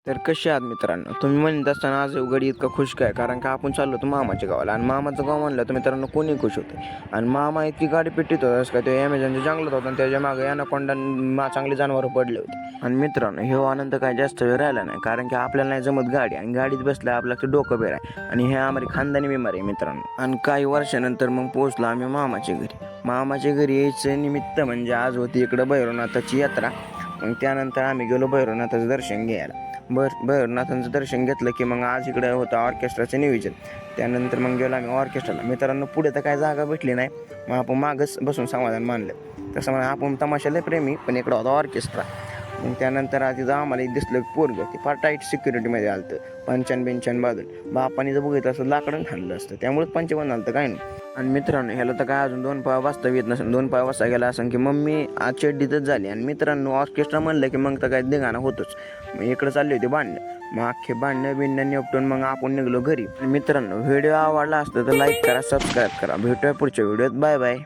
तर कसे आहात मित्रांनो? तुम्ही म्हणत असताना आज गडी इतका खुश काय? कारण का आपण चाललो होतो मामाच्या गावाला आणि मामाचं गाव म्हणलं तर मित्रांनो कोणी खुश होते. आणि मामा इतकी गाडी पेटीत होता का ते ॲमेझॉनच्या जंगलात होता आणि त्याच्या मागे ॲनाकोंडा चांगली जनावरं पडले होते. आणि मित्रांनो हे आनंद काय जास्त वेळ राहिला नाही, कारण की आपल्याला नाही जमत गाडी आणि गाडीत बसलं आपलं ते डोकं बेर आहे आणि हे आम्हाला खानदानी बिमारी आहे मित्रांनो. आणि काही वर्षानंतर मग पोहोचलो आम्ही मामाच्या घरी. मामाच्या घरी यायचं निमित्त म्हणजे आज होती इकडं भैरवनाथाची यात्रा. मग त्यानंतर आम्ही गेलो भैरवनाथाचं दर्शन घ्यायला. भैरवनाथांचं दर्शन घेतलं की मग आज इकडे होतं ऑर्केस्ट्राचं नियोजन. त्यानंतर मग गेलो आम्ही ऑर्केस्ट्राला. मित्रांनो पुढे तर काय जागा भेटली नाही, मग आपण मागच बसून समाधान मानलं. तसं म्हणा आपण तमाशाला प्रेमी, पण इकडं होता ऑर्केस्ट्रा. मग त्यानंतर तिथं आम्हाला दिसलं पोरगं ते फार टाईट सिक्युरिटीमध्ये आलं होतं. पंचन बाजून बापाने जर बघितलं असतं लाकडं खाल्लं असतं, त्यामुळेच पंचबंद आलं तर काय नाही. आणि मित्रांनो ह्याला तर काय अजून 2 पाय वाजता येत नसेल, 2 पाय वाजता गेला असं की मम्मी आज चड्डीतच झाली. आणि मित्रांनो ऑर्केस्ट्रा म्हणलं की मग तर काय धिंगाणा होतोच. मग इकडं चालले होते भांडणं, मग अख्खे भांडणं निपटून मग आपण निघलो घरी. मित्रांनो व्हिडिओ आवडला असतं तर लाईक करा, सबस्क्राईब करा. भेटूया पुढच्या व्हिडिओत. Bye bye.